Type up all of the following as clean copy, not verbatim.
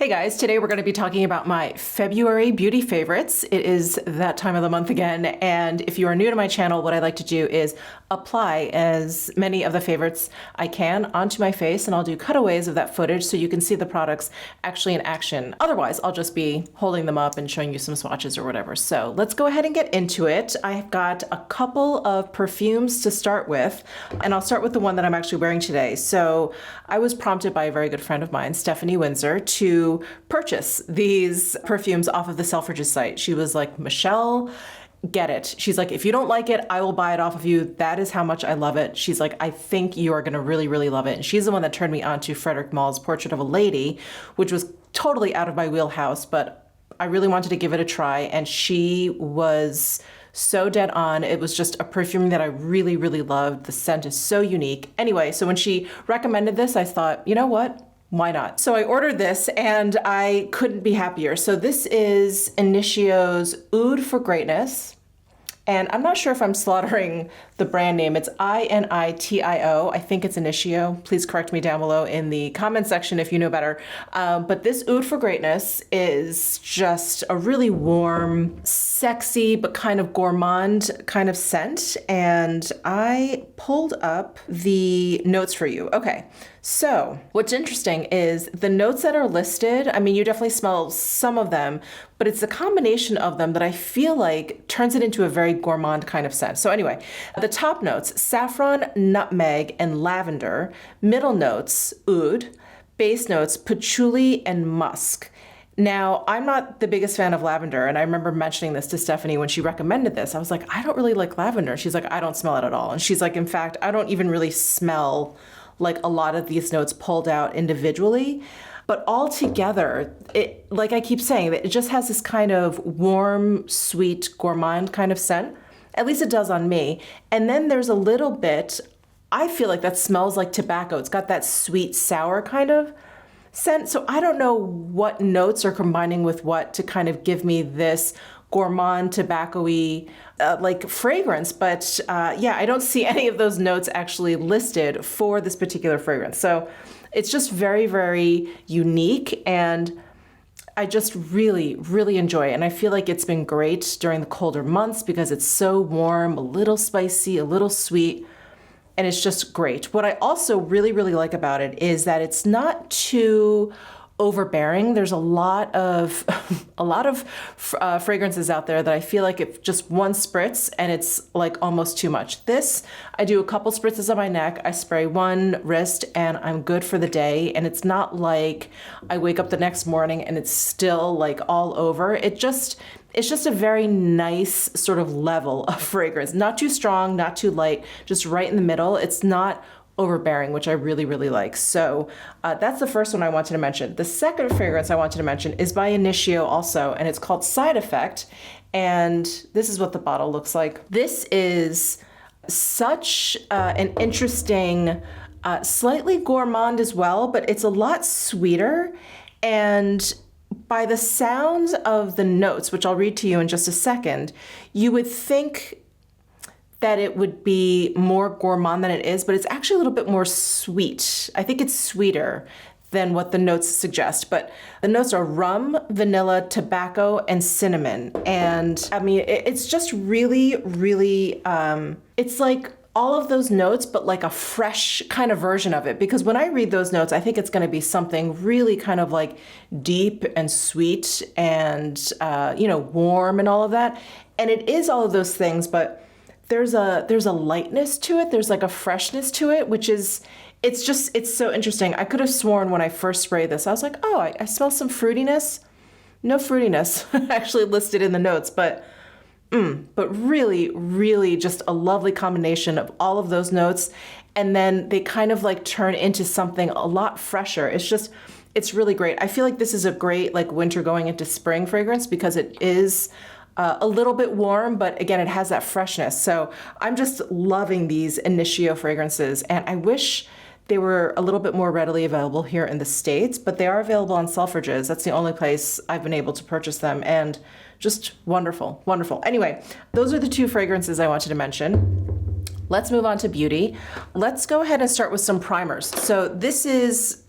Hey guys, today we're going to be talking about my February beauty favorites. It is that time of the month again, and if you are new to my channel, what I like to do is apply as many of the favorites I can onto my face, and I'll do cutaways of that footage so you can see the products actually in action. Otherwise, I'll just be holding them up and showing you some swatches or whatever. So let's go ahead and get into it. I've got a couple of perfumes to start with, and I'll start with the one that I'm actually wearing today. So I was prompted by a very good friend of mine, Stephanie Windsor, to purchase these perfumes off of the Selfridges site. She was like, Michelle, get it. She's like, if you don't like it, I will buy it off of you. That is how much I love it. She's like, I think you are going to really, really love it. And she's the one that turned me on to Frederic Maule's Portrait of a Lady, which was totally out of my wheelhouse, but I really wanted to give it a try. And she was so dead on. It was just a perfume that I really, really loved. The scent is so unique. Anyway, so when she recommended this, I thought, you know what? Why not? So I ordered this and I couldn't be happier. So this is Initio's Oud for Greatness. And I'm not sure if I'm slaughtering the brand name. It's Initio. I think it's Initio. Please correct me down below in the comment section if you know better. But this Oud for Greatness is just a really warm, sexy, but kind of gourmand kind of scent. And I pulled up the notes for you. Okay. So what's interesting is the notes that are listed, I mean, you definitely smell some of them, but it's a combination of them that I feel like turns it into a very gourmand kind of scent. So anyway, the top notes, saffron, nutmeg, and lavender. Middle notes, oud. Base notes, patchouli and musk. Now, I'm not the biggest fan of lavender, and I remember mentioning this to Stephanie when she recommended this. I was like, I don't really like lavender. She's like, I don't smell it at all. And she's like, in fact, I don't even really smell like a lot of these notes pulled out individually, but all together, it, like I keep saying, it just has this kind of warm, sweet, gourmand kind of scent. At least it does on me. And then there's a little bit, I feel like that smells like tobacco. It's got that sweet, sour kind of scent. So I don't know what notes are combining with what to kind of give me this gourmand, tobacco-y like fragrance, but yeah, I don't see any of those notes actually listed for this particular fragrance. So it's just very, very unique, and I just really, really enjoy it. And I feel like it's been great during the colder months because it's so warm, a little spicy, a little sweet, and it's just great. What I also really, really like about it is that it's not too overbearing. There's a lot of fragrances out there that I feel like if just one spritz and it's like almost too much. This, I do a couple spritzes on my neck, I spray one wrist, and I'm good for the day. And it's not like I wake up the next morning and it's still like all over. It's just a very nice sort of level of fragrance. Not too strong, not too light, just right in the middle. It's not overbearing, which I really, really like. So that's the first one I wanted to mention. The second fragrance I wanted to mention is by Initio also, and it's called Side Effect. And this is what the bottle looks like. This is such an interesting, slightly gourmand as well, but it's a lot sweeter. And by the sounds of the notes, which I'll read to you in just a second, you would think that it would be more gourmand than it is, but it's actually a little bit more sweet. I think it's sweeter than what the notes suggest, but the notes are rum, vanilla, tobacco, and cinnamon. And I mean, it's just really, really, it's like all of those notes, but like a fresh kind of version of it. Because when I read those notes, I think it's gonna be something really kind of like deep and sweet and, warm and all of that. And it is all of those things, but there's a lightness to it. There's like a freshness to it, which is, it's so interesting. I could have sworn when I first sprayed this, I was like, oh, I smell some fruitiness. No fruitiness actually listed in the notes, but really, really just a lovely combination of all of those notes. And then they kind of like turn into something a lot fresher. It's really great. I feel like this is a great like winter going into spring fragrance because it is a little bit warm, but again, it has that freshness. So I'm just loving these Initio fragrances, and I wish they were a little bit more readily available here in the States, but they are available on Selfridges. That's the only place I've been able to purchase them, and just wonderful, wonderful. Anyway, those are the two fragrances I wanted to mention. Let's move on to beauty. Let's go ahead and start with some primers. So this is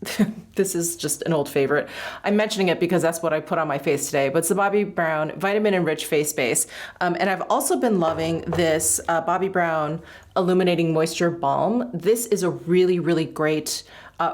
this is just an old favorite. I'm mentioning it because that's what I put on my face today, but it's the Bobbi Brown Vitamin Enriched Face Base. And I've also been loving this Bobbi Brown Illuminating Moisture Balm. This is a really, really great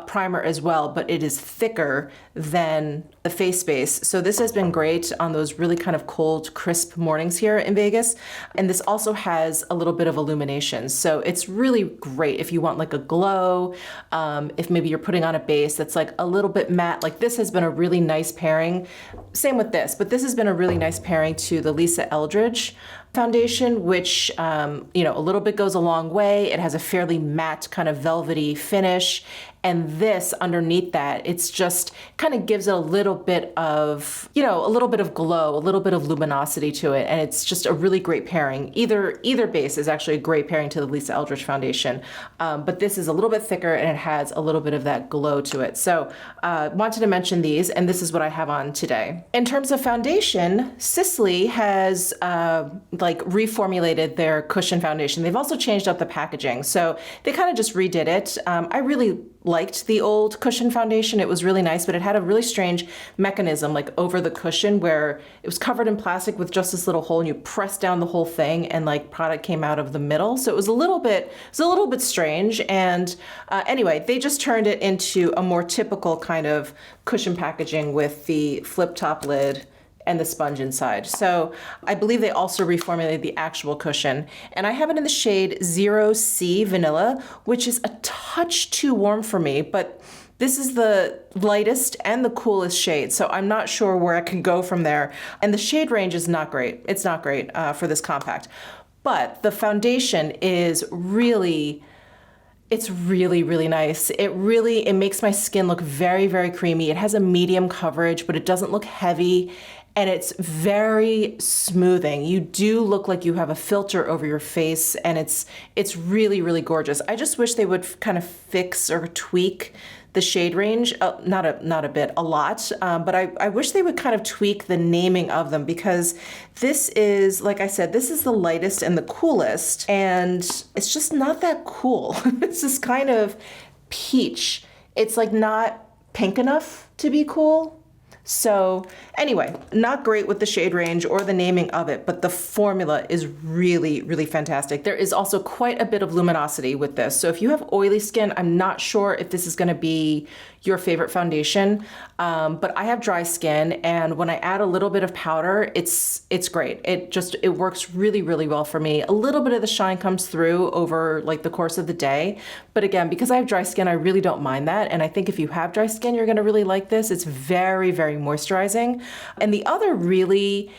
primer as well, but it is thicker than the face base. So this has been great on those really kind of cold, crisp mornings here in Vegas. And this also has a little bit of illumination. So it's really great if you want like a glow, if maybe you're putting on a base that's like a little bit matte. Like this has been a really nice pairing. Same with this, but this has been a really nice pairing to the Lisa Eldridge foundation, which, a little bit goes a long way. It has a fairly matte kind of velvety finish. And this underneath that, it's just kind of gives it a little bit of, a little bit of glow, a little bit of luminosity to it. And it's just a really great pairing. Either base is actually a great pairing to the Lisa Eldridge foundation. But this is a little bit thicker and it has a little bit of that glow to it. So wanted to mention these, and this is what I have on today. In terms of foundation, Sisley has reformulated their cushion foundation. They've also changed up the packaging. So they kind of just redid it. I really liked the old cushion foundation. It was really nice, but it had a really strange mechanism like over the cushion where it was covered in plastic with just this little hole and you press down the whole thing and like product came out of the middle. So it was a little bit strange. And anyway, they just turned it into a more typical kind of cushion packaging with the flip top lid and the sponge inside. So I believe they also reformulated the actual cushion. And I have it in the shade 0C Vanilla, which is a touch too warm for me, but this is the lightest and the coolest shade. So I'm not sure where I can go from there. And the shade range is not great. It's not great for this compact. But the foundation is really... It's really, really nice. It makes my skin look very, very creamy. It has a medium coverage, but it doesn't look heavy. And it's very smoothing. You do look like you have a filter over your face, and it's really, really gorgeous. I just wish they would kind of fix or tweak the shade range, not a bit, a lot, but I wish they would kind of tweak the naming of them, because this is, like I said, this is the lightest and the coolest, and it's just not that cool. It's this kind of peach. It's like not pink enough to be cool. So anyway, not great with the shade range or the naming of it, but the formula is really, really fantastic. There is also quite a bit of luminosity with this. So if you have oily skin, I'm not sure if this is going to be your favorite foundation, but I have dry skin, and when I add a little bit of powder, it's great. It works really, really well for me. A little bit of the shine comes through over like the course of the day, but again, because I have dry skin, I really don't mind that. And I think if you have dry skin, you're going to really like this. It's very, very moisturizing. And the other really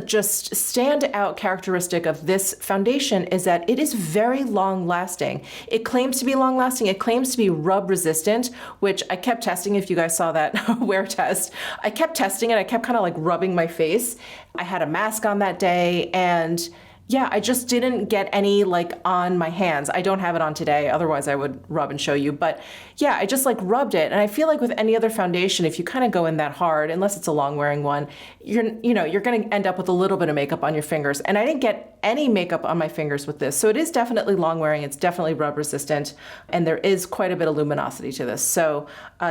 just standout characteristic of this foundation is that it is very long lasting. It claims to be long lasting. It claims to be rub resistant, which I kept testing. If you guys saw that wear test, I kept testing it. I kept kind of like rubbing my face. I had a mask on that day, and yeah, I just didn't get any like on my hands. I don't have it on today, otherwise I would rub and show you. But yeah, I just like rubbed it. And I feel like with any other foundation, if you kind of go in that hard, unless it's a long wearing one, you're going to end up with a little bit of makeup on your fingers. And I didn't get any makeup on my fingers with this. So it is definitely long wearing. It's definitely rub resistant. And there is quite a bit of luminosity to this. So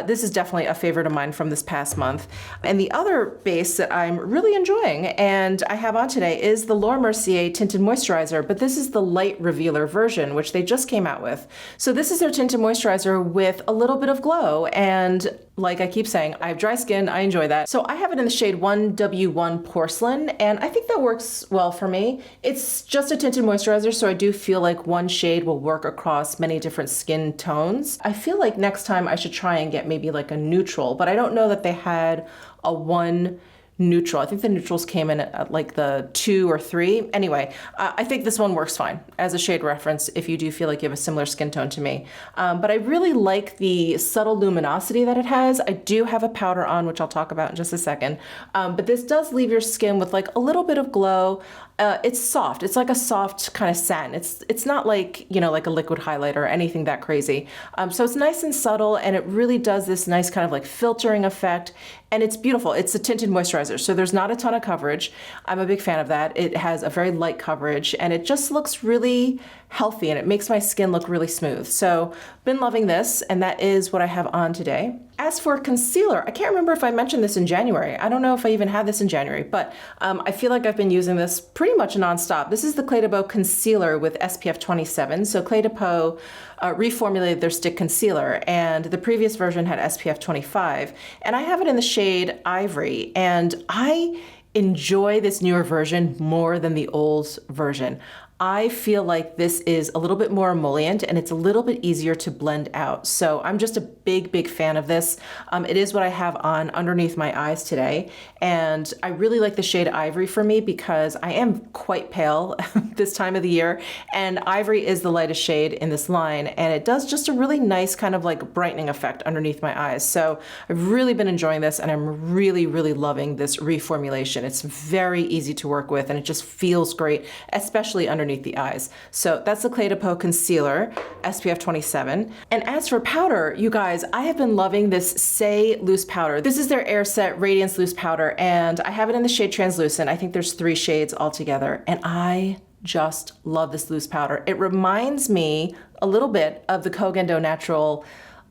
this is definitely a favorite of mine from this past month. And the other base that I'm really enjoying and I have on today is the Laura Mercier Tinted Moisturizer, but this is the Light Revealer version, which they just came out with. So this is their tinted moisturizer with a little bit of glow. And like I keep saying, I have dry skin. I enjoy that. So I have it in the shade 1W1 Porcelain, and I think that works well for me. It's just a tinted moisturizer, so I do feel like one shade will work across many different skin tones. I feel like next time I should try and get maybe like a neutral, but I don't know that they had a one neutral. I think the neutrals came in at like the 2 or 3. Anyway, I think this one works fine as a shade reference if you do feel like you have a similar skin tone to me. But I really like the subtle luminosity that it has. I do have a powder on, which I'll talk about in just a second. But this does leave your skin with like a little bit of glow. It's soft. It's like a soft kind of satin. It's not like, like a liquid highlighter or anything that crazy. So it's nice and subtle, and it really does this nice kind of like filtering effect. And it's beautiful. It's a tinted moisturizer. moisturizer. So there's not a ton of coverage. I'm a big fan of that. It has a very light coverage and it just looks really healthy and it makes my skin look really smooth. So been loving this, and that is what I have on today. As for concealer, I can't remember if I mentioned this in January. I don't know if I even had this in January, but I feel like I've been using this pretty much nonstop. This is the Clé de Peau concealer with SPF 27. So Clé de Peau reformulated their stick concealer, and the previous version had SPF 25. And I have it in the shade Ivory, and I enjoy this newer version more than the old version. I feel like this is a little bit more emollient and it's a little bit easier to blend out. So I'm just a big fan of this. It is what I have on underneath my eyes today. And I really like the shade Ivory for me because I am quite pale this time of the year. And Ivory is the lightest shade in this line. And it does just a really nice kind of like brightening effect underneath my eyes. So I've really been enjoying this and I'm really loving this reformulation. It's very easy to work with and it just feels great, especially underneath the eyes. So that's the Clé de Peau concealer, SPF 27. And as for powder, you guys, I have been loving this Say loose powder. This is their Air Set Radiance loose powder, and I have it in the shade Translucent. I think there's 3 shades altogether, and I just love this loose powder. It reminds me a little bit of the Koh Gen Do Natural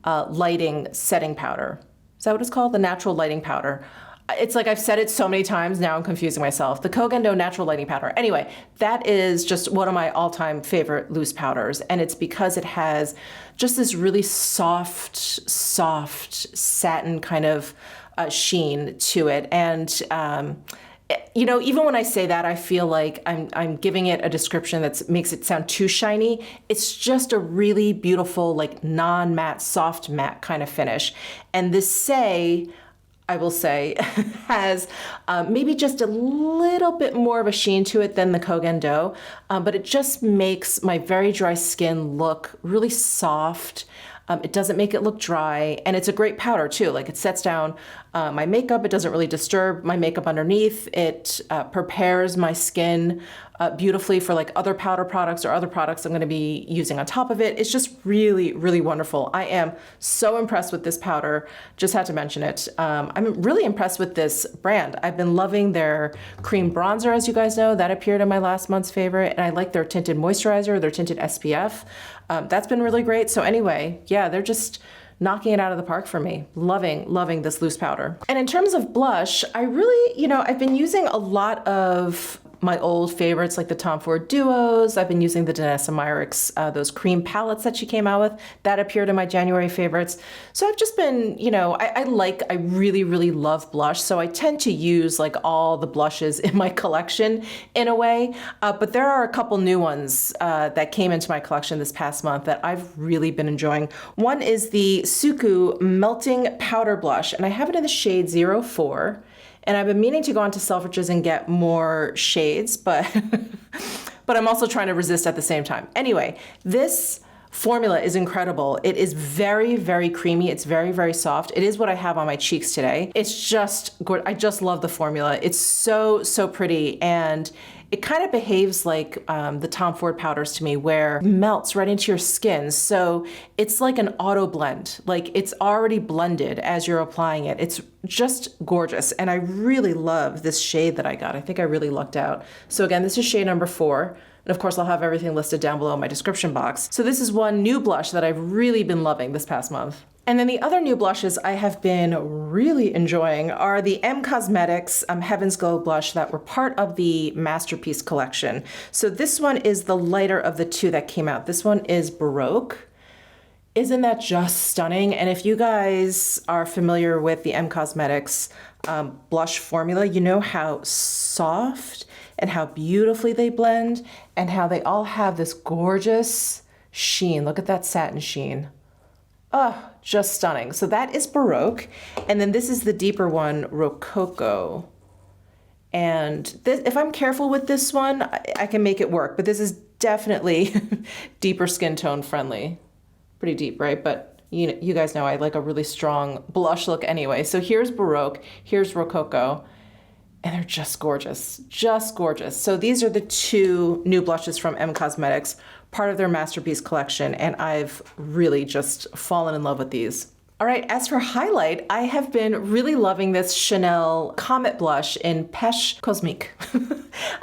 Lighting Setting Powder. Is that what it's called? The Natural Lighting Powder. It's like I've said it so many times, now I'm confusing myself. The Koh Gen Do Natural Lighting Powder. Anyway, that is just one of my all-time favorite loose powders, and it's because it has just this really soft satin kind of sheen to it. And you know, even when I say that, I feel like I'm giving it a description that makes it sound too shiny. It's just a really beautiful, like non-matte, soft matte kind of finish. And this Say, I will say, has maybe just a little bit more of a sheen to it than the Koh Gen Do, but it just makes my very dry skin look really soft. It doesn't make it look dry, and it's a great powder too. Like, it sets down my makeup. It doesn't really disturb my makeup underneath. It prepares my skin beautifully for like other powder products or other products I'm going to be using on top of it. It's just really wonderful. I am so impressed with this powder. Just had to mention it. I'm really impressed with this brand. I've been loving their cream bronzer, as you guys know. That appeared in my last month's favorite, and I like their tinted moisturizer, their tinted SPF. That's been really great. So anyway, yeah, they're just knocking it out of the park for me. Loving this loose powder. And in terms of blush, I really, I've been using a lot of my old favorites like the Tom Ford Duos. I've been using the Danessa Myricks, those cream palettes that she came out with. That appeared in my January favorites. So I've just been, I really love blush. So I tend to use like all the blushes in my collection in a way. But there are a couple new ones that came into my collection this past month that I've really been enjoying. One is the Suku Melting Powder Blush, and I have it in the shade 04. And I've been meaning to go onto Selfridges and get more shades, but I'm also trying to resist at the same time. Anyway, this formula is incredible. It is very creamy. It's very soft. It is what I have on my cheeks today. It's just good. I just love the formula. It's so pretty, and it kind of behaves like the Tom Ford powders to me, where it melts right into your skin. So it's like an auto blend. Like, it's already blended as you're applying it. It's just gorgeous. And I really love this shade that I got. I think I really lucked out. So again, this is shade number 4. And of course, I'll have everything listed down below in my description box. So this is one new blush that I've really been loving this past month. And then the other new blushes I have been really enjoying are the M Cosmetics Heaven's Glow blush that were part of the Masterpiece collection. So this one is the lighter of the 2 that came out. This one is Baroque. Isn't that just stunning? And if you guys are familiar with the M Cosmetics blush formula, you know how soft and how beautifully they blend and how they all have this gorgeous sheen. Look at that satin sheen. Oh, just stunning. So that is Baroque. And then this is the deeper one, Rococo. And this, if I'm careful with this one, I can make it work. But this is definitely deeper skin tone friendly. Pretty deep, right? But you guys know I like a really strong blush look anyway. So here's Baroque, here's Rococo. And they're just gorgeous, just gorgeous. So these are the 2 new blushes from M Cosmetics, part of their Masterpiece collection, and I've really just fallen in love with these. All right, as for highlight, I have been really loving this Chanel Comet Blush in Pêche Cosmique.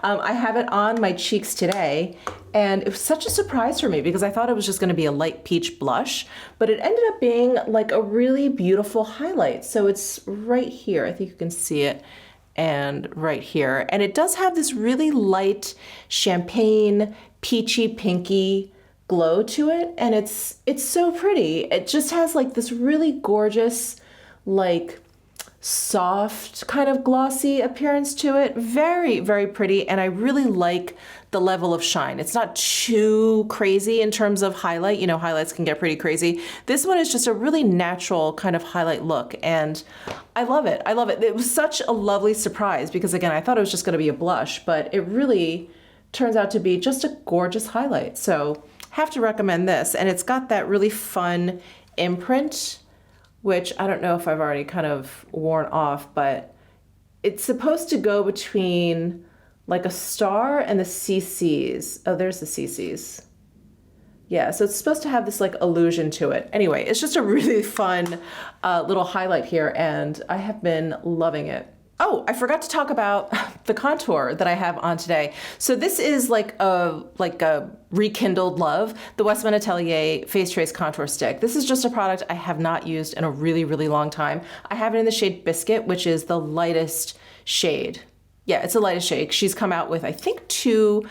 I have it on my cheeks today, and it was such a surprise for me because I thought it was just going to be a light peach blush, but it ended up being like a really beautiful highlight. So it's right here. I think you can see it, and right here. And it does have this really light champagne, peachy, pinky glow to it, and it's so pretty. It just has like this really gorgeous, like soft kind of glossy appearance to it. Very, very pretty, and I really like the level of shine. It's not too crazy in terms of highlight. You know, highlights can get pretty crazy. This one is just a really natural kind of highlight look, and I love it. I love it. It was such a lovely surprise because, again, I thought it was just going to be a blush, but it really turns out to be just a gorgeous highlight. So have to recommend this. And it's got that really fun imprint, which I don't know if I've already kind of worn off, but it's supposed to go between like a star and the CCs. Oh, there's the CCs. Yeah, so it's supposed to have this like illusion to it. Anyway, it's just a really fun little highlight here, and I have been loving it. Oh, I forgot to talk about the contour that I have on today. So this is like a rekindled love, the Westman Atelier Face Trace Contour Stick. This is just a product I have not used in a really, really long time. I have it in the shade Biscuit, which is the lightest shade. Yeah, it's the lightest shade. She's come out with, I think, two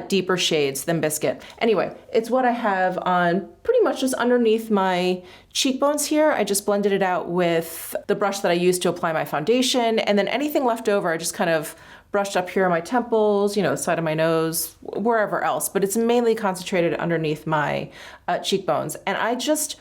deeper shades than Biscuit. Anyway, it's what I have on pretty much just underneath my cheekbones here. I just blended it out with the brush that I used to apply my foundation. And then anything left over, I just kind of brushed up here on my temples, you know, side of my nose, wherever else. But it's mainly concentrated underneath my cheekbones. And I just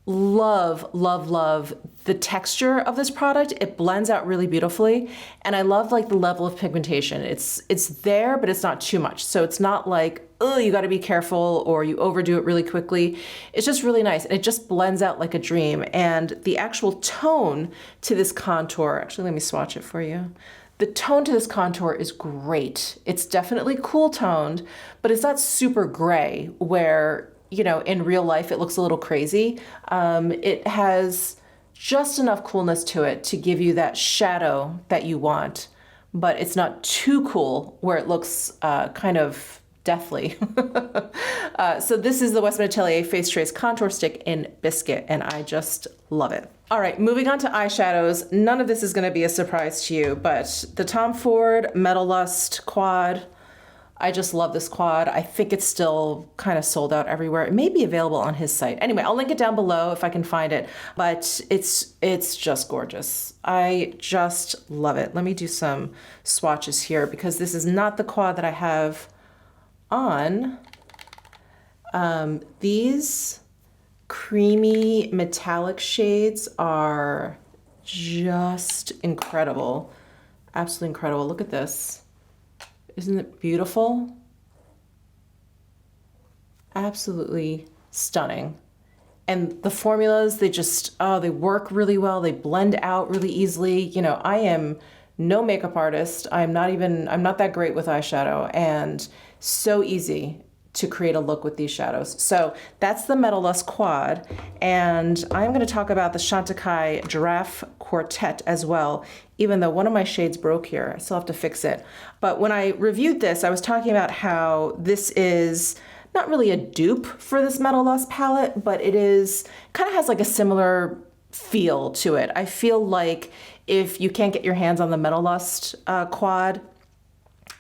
love, love, love the texture of this product. It blends out really beautifully. And I love like the level of pigmentation. It's there, but it's not too much. So it's not like, oh, you got to be careful or you overdo it really quickly. It's just really nice. And it just blends out like a dream. And the actual tone to this contour, actually, let me swatch it for you. The tone to this contour is great. It's definitely cool toned, but it's not super gray where, you know, in real life, it looks a little crazy. It has just enough coolness to it to give you that shadow that you want, but it's not too cool where it looks kind of deathly. So this is the Westman Atelier Face Trace Contour Stick in Biscuit, and I just love it. All right, moving on to eyeshadows. None of this is gonna be a surprise to you, but the Tom Ford Metal Lust Quad, I just love this quad. I think it's still kind of sold out everywhere. It may be available on his site. Anyway, I'll link it down below if I can find it, but it's just gorgeous. I just love it. Let me do some swatches here because this is not the quad that I have on. These creamy metallic shades are just incredible. Absolutely incredible. Look at this. Isn't it beautiful? Absolutely stunning. And the formulas, they just, they work really well. They blend out really easily. You know, I am no makeup artist. I'm not that great with eyeshadow, and so easy to create a look with these shadows. So that's the Metal Lust Quad. And I'm gonna talk about the Chantecaille Giraffe Quartet as well, even though one of my shades broke here. I still have to fix it. But when I reviewed this, I was talking about how this is not really a dupe for this Metal Lust palette, but it is kind of has like a similar feel to it. I feel like if you can't get your hands on the Metal Lust quad,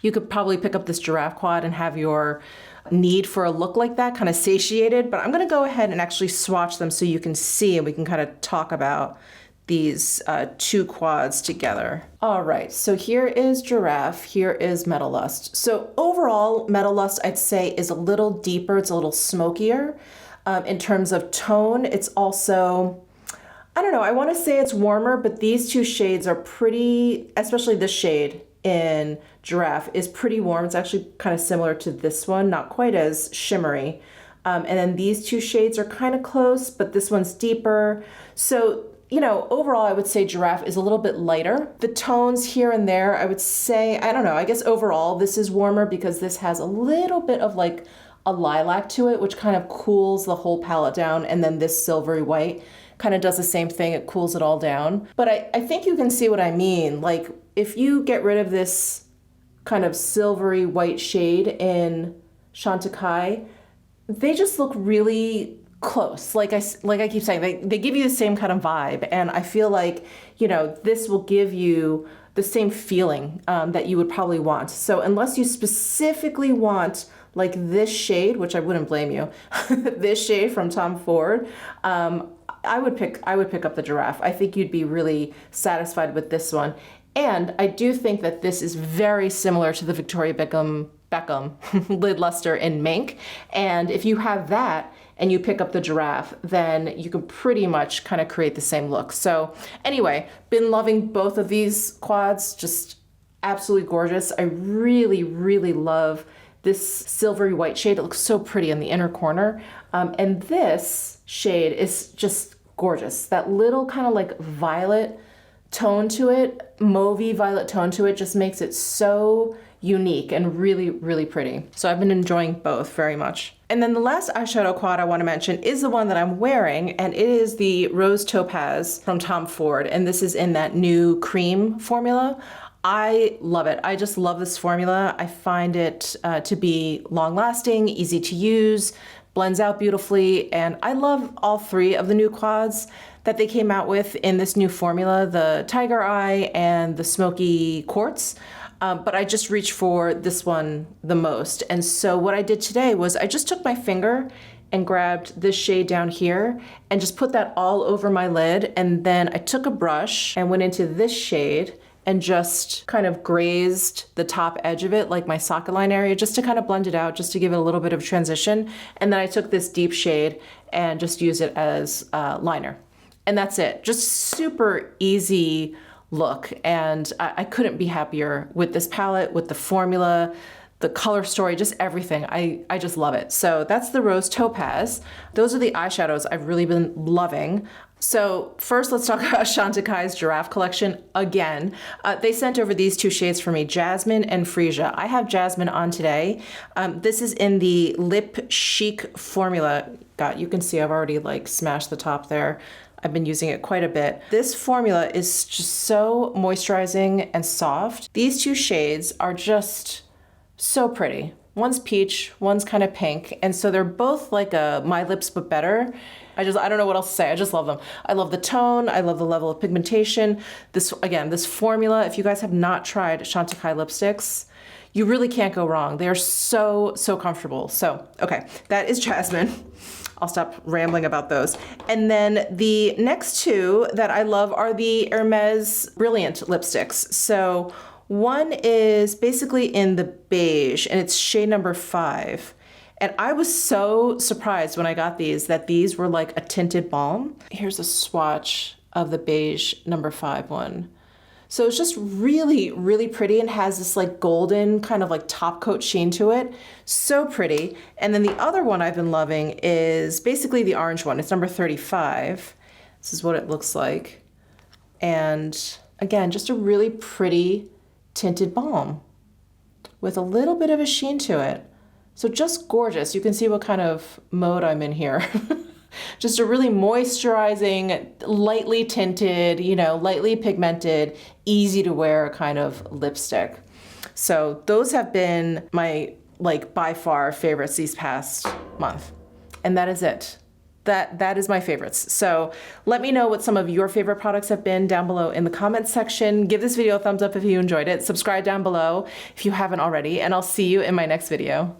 you could probably pick up this Giraffe Quad and have your need for a look like that kind of satiated. But I'm gonna go ahead and actually swatch them so you can see and we can kind of talk about these two quads together. All right, so here is Giraffe, here is Metal Lust. So overall, Metal Lust, I'd say, is a little deeper, it's a little smokier. In terms of tone, it's also, I don't know, I wanna say it's warmer, but these two shades are pretty, especially this shade in Giraffe is pretty warm. It's actually kind of similar to this one, not quite as shimmery. And then these two shades are kind of close, but this one's deeper. So, you know, overall, I would say Giraffe is a little bit lighter. The tones here and there, I would say, I don't know, I guess overall this is warmer because this has a little bit of like a lilac to it, which kind of cools the whole palette down. And then this silvery white kind of does the same thing. It cools it all down. But I think you can see what I mean. Like if you get rid of this kind of silvery white shade in Chantecaille, they just look really close. Like I keep saying, they give you the same kind of vibe. And I feel like, you know, this will give you the same feeling that you would probably want. So unless you specifically want like this shade, which I wouldn't blame you, this shade from Tom Ford, I would pick up the Giraffe. I think you'd be really satisfied with this one. And I do think that this is very similar to the Victoria Beckham lid luster in mink. And if you have that and you pick up the Giraffe, then you can pretty much kind of create the same look. So anyway, been loving both of these quads, just absolutely gorgeous. I really, really love this silvery white shade. It looks so pretty in the inner corner. And this shade is just gorgeous. That little kind of like violet tone to it, mauvey violet tone to it, just makes it so unique and really, really pretty. So I've been enjoying both very much. And then the last eyeshadow quad I want to mention is the one that I'm wearing, and it is the Rose Topaz from Tom Ford. And this is in that new cream formula. I love it. I just love this formula. I find it to be long lasting, easy to use, blends out beautifully. And I love all three of the new quads that they came out with in this new formula, the Tiger Eye and the Smoky Quartz. But I just reached for this one the most. And so what I did today was I just took my finger and grabbed this shade down here and just put that all over my lid. And then I took a brush and went into this shade and just kind of grazed the top edge of it, like my socket line area, just to kind of blend it out, just to give it a little bit of transition. And then I took this deep shade and just used it as liner. And that's it. Just super easy look. And I couldn't be happier with this palette, with the formula, the color story, just everything. I just love it. So that's the Rose Topaz. Those are the eyeshadows I've really been loving. So first, let's talk about Chantecaille's Giraffe collection again. They sent over these two shades for me, Jasmine and Freesia. I have Jasmine on today. This is in the Lip Chic formula. God, you can see I've already like smashed the top there. I've been using it quite a bit. This formula is just so moisturizing and soft. These two shades are just so pretty. One's peach, one's kind of pink. And so they're both like a My Lips But Better. I don't know what else to say. I just love them. I love the tone. I love the level of pigmentation. This formula, if you guys have not tried Chantecaille lipsticks, you really can't go wrong. They are so, so comfortable. So, okay, that is Jasmine. I'll stop rambling about those. And then the next two that I love are the Hermes Brilliant lipsticks. So one is basically in the beige and it's shade number 5. And I was so surprised when I got these that these were like a tinted balm. Here's a swatch of the beige number 5 one. So it's just really, really pretty and has this like golden kind of like top coat sheen to it. So pretty. And then the other one I've been loving is basically the orange one. It's number 35. This is what it looks like. And again, just a really pretty tinted balm with a little bit of a sheen to it. So just gorgeous. You can see what kind of mode I'm in here. Just a really moisturizing, lightly tinted, lightly pigmented, easy to wear kind of lipstick. So those have been my, by far favorites these past month. And that is it. That is my favorites. So let me know what some of your favorite products have been down below in the comments section. Give this video a thumbs up if you enjoyed it. Subscribe down below if you haven't already, and I'll see you in my next video.